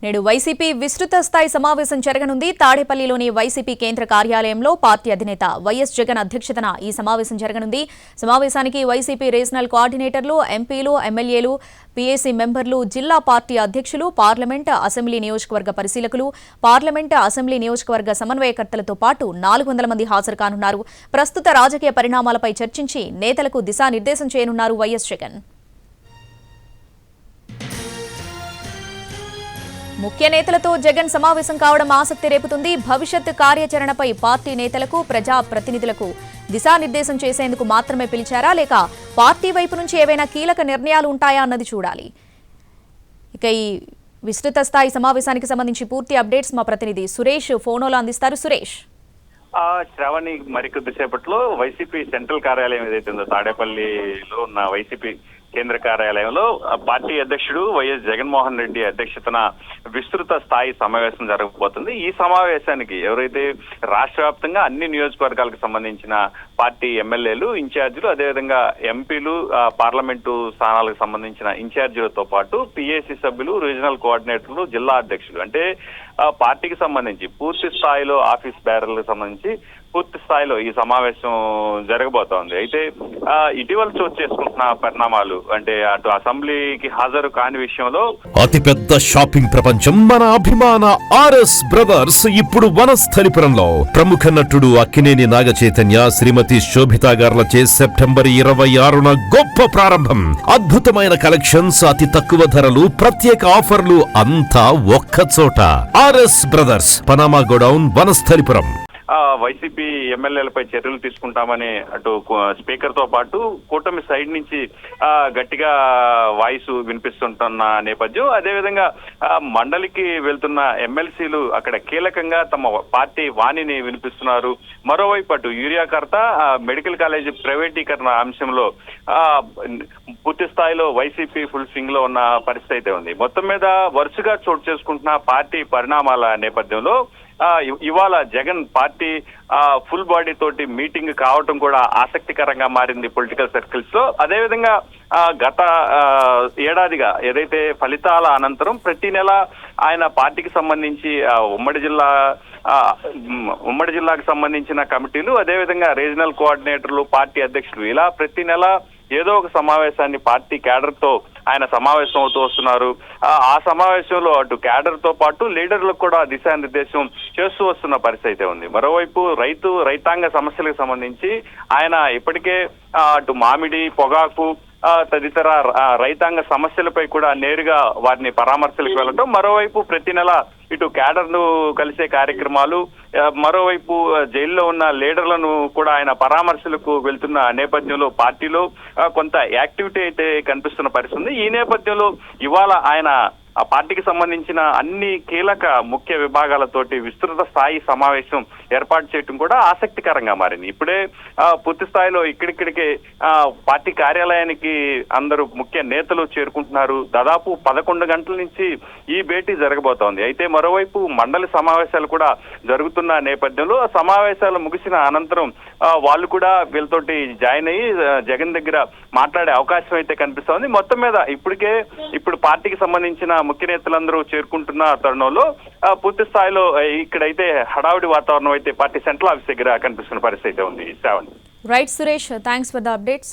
నేడు వైసీపీ విస్తృత స్థాయి సమావేశం జరగనుంది. తాడేపల్లిలోని వైసీపీ కేంద్ర కార్యాలయంలో పార్టీ అధినేత వైఎస్ జగన్ అధ్యక్షతన ఈ సమావేశం జరగనుంది. సమావేశానికి వైసీపీ రీజనల్ కోఆర్డినేటర్లు, ఎంపీలు, ఎమ్మెల్యేలు, పీఏసీ మెంబర్లు, జిల్లా పార్టీ అధ్యక్షులు, పార్లమెంట్, అసెంబ్లీ నియోజకవర్గ పరిశీలకులు, పార్లమెంట్, అసెంబ్లీ నియోజకవర్గ సమన్వయకర్తలతో పాటు 400 మంది హాజరు కానున్నారు. ప్రస్తుత రాజకీయ పరిణామాలపై చర్చించి నేతలకు దిశానిర్దేశం చేయనున్నారు వైఎస్ జగన్. ముఖ్య నేతలతో జగన్ సమావేశం కావడం ఆసక్తి రేపుతుంది. భవిష్యత్ కార్యాచరణపై పార్టీ నేతలకు, ప్రజా ప్రతినిధులకు దిశానిర్దేశం చేసేందుకు మాత్రమే పిలిచారా, లేక పార్టీ వైపు నుంచి ఏవైనా కీలక నిర్ణయాలు ఉంటాయా అన్నది చూడాలి. ఇక ఈ విస్తృత స్థాయి సమావేశానికి సంబంధించి పూర్తి అప్డేట్స్ మా ప్రతినిధి సురేష్ ఫోన్లో అందిస్తారు. సురేష్, శ్రావణి, మరికొద్దిసేపట్లో వైసీపీ సెంట్రల్ కార్యాలయం ఏదైతే ఉందో తాడేపల్లిలో ఉన్న వైసీపీ కేంద్ర కార్యాలయంలో పార్టీ అధ్యక్షుడు వైఎస్ జగన్మోహన్ రెడ్డి అధ్యక్షతన విస్తృత స్థాయి సమావేశం జరగబోతుంది. ఈ సమావేశానికి ఎవరైతే రాష్ట్ర వ్యాప్తంగా అన్ని నియోజకవర్గాలకు సంబంధించిన పార్టీ ఎమ్మెల్యేలు, ఇన్ఛార్జీలు, అదేవిధంగా ఎంపీలు, పార్లమెంటు స్థానాలకు సంబంధించిన ఇన్ఛార్జీలతో పాటు పీఏసీ సభ్యులు, రీజనల్ కోఆర్డినేటర్లు, జిల్లా అధ్యక్షులు, అంటే పార్టీకి సంబంధించి పూర్తి స్థాయిలో ఆఫీస్ బేరర్లకు సంబంధించి పూర్తి స్థాయిలో ఈ సమావేశం జరగబోతోంది. అయితే ఇటీవల చోటు చేసుకుంటున్న పరిణామాలు, అంటే అటు అసెంబ్లీకి హాజరు కాని విషయంలో అతిపెద్ద షాపింగ్ ప్రపంచం మన అభిమాన ఆర్ఎస్ బ్రదర్స్ ఇప్పుడు వనస్థలిపురంలో ప్రముఖ నటుడు అక్కినేని నాగ చైతన్య, శ్రీమతి శోభితా గార్లచే సెప్టెంబర్ 26న గొప్ప ప్రారంభం. అద్భుతమైన కలెక్షన్స్, అతి తక్కువ ధరలు, ప్రత్యేక ఆఫర్లు, అంతా ఒక్క చోట. R S brothers, Panama godown, Vanasthalipuram. YCP ఎమ్మెల్యేలపై చర్యలు తీసుకుంటామని అటు స్పీకర్ తో పాటు కూటమి సైడ్ నుంచి గట్టిగా వాయిస్ వినిపిస్తుంటున్న నేపథ్యం. అదేవిధంగా మండలికి వెళ్తున్న ఎమ్మెల్సీలు అక్కడ కీలకంగా తమ పార్టీ వాణిని వినిపిస్తున్నారు. మరోవైపు అటు యూరియా కర్త, మెడికల్ కాలేజీ ప్రైవేటీకరణ అంశంలో పూర్తి స్థాయిలో వైసీపీ ఫుల్ స్వింగ్ లో ఉన్న పరిస్థితి అయితే ఉంది. మొత్తం మీద వరుసగా చోటు చేసుకుంటున్న పార్టీ పరిణామాల నేపథ్యంలో ఇవాళ జగన్ పార్టీ ఫుల్ బాడీ తోటి మీటింగ్ కావటం కూడా ఆసక్తికరంగా మారింది పొలిటికల్ సర్కిల్స్ లో. అదేవిధంగా గత ఏడాదిగా ఏదైతే ఫలితాల అనంతరం ప్రతి నెల ఆయన పార్టీకి సంబంధించి ఉమ్మడి జిల్లాకు సంబంధించిన కమిటీలు, అదేవిధంగా రీజనల్ కోఆర్డినేటర్లు, పార్టీ అధ్యక్షులు, ఇలా ప్రతి నెల ఏదో ఒక సమావేశాన్ని పార్టీ క్యాడర్ తో ఆయన సమావేశం అవుతూ వస్తున్నారు. ఆ సమావేశంలో అటు క్యాడర్ తో పాటు లీడర్లకు కూడా దిశానిర్దేశం చేస్తూ వస్తున్న పరిస్థితి ఉంది. మరోవైపు రైతాంగ సమస్యలకు సంబంధించి ఆయన ఇప్పటికే అటు మామిడి, పొగాకు తదితర రైతాంగ సమస్యలపై కూడా నేరుగా వారిని పరామర్శలకు వెళ్ళటం, మరోవైపు ప్రతి నెల ఇటు క్యాడర్ను కలిసే కార్యక్రమాలు, మరోవైపు జైల్లో ఉన్న లీడర్లను కూడా ఆయన పరామర్శలకు వెళ్తున్న నేపథ్యంలో పార్టీలో కొంత యాక్టివిటీ అయితే కనిపిస్తున్న పరిస్థితి. ఈ నేపథ్యంలో ఇవాళ ఆయన ఆ పార్టీకి సంబంధించిన అన్ని కీలక ముఖ్య విభాగాలతోటి విస్తృత స్థాయి సమావేశం ఏర్పాటు చేయడం కూడా ఆసక్తికరంగా మారింది. ఇప్పుడే పూర్తి స్థాయిలో ఇక్కడిక్కడికే పార్టీ కార్యాలయానికి అందరూ ముఖ్య నేతలు చేరుకుంటున్నారు. దాదాపు 11 గంటల నుంచి ఈ భేటీ జరగబోతోంది. అయితే మరోవైపు మండలి సమావేశాలు కూడా జరుగుతున్న నేపథ్యంలో సమావేశాలు ముగిసిన అనంతరం వాళ్ళు కూడా వీళ్ళతోటి జాయిన్ అయ్యి జగన్ దగ్గర మాట్లాడే అవకాశం అయితే కనిపిస్తోంది. మొత్తం మీద ఇప్పుడు పార్టీకి సంబంధించిన ముఖ్య నేతలందరూ చేరుకుంటున్న తరుణంలో పూర్తి స్థాయిలో ఇక్కడైతే హడావుడి వాతావరణం అయితే పార్టీ సెంట్రల్ ఆఫీస్ దగ్గర కనిపిస్తున్న పరిస్థితి ఉంది. Right Suresh, thanks for the updates.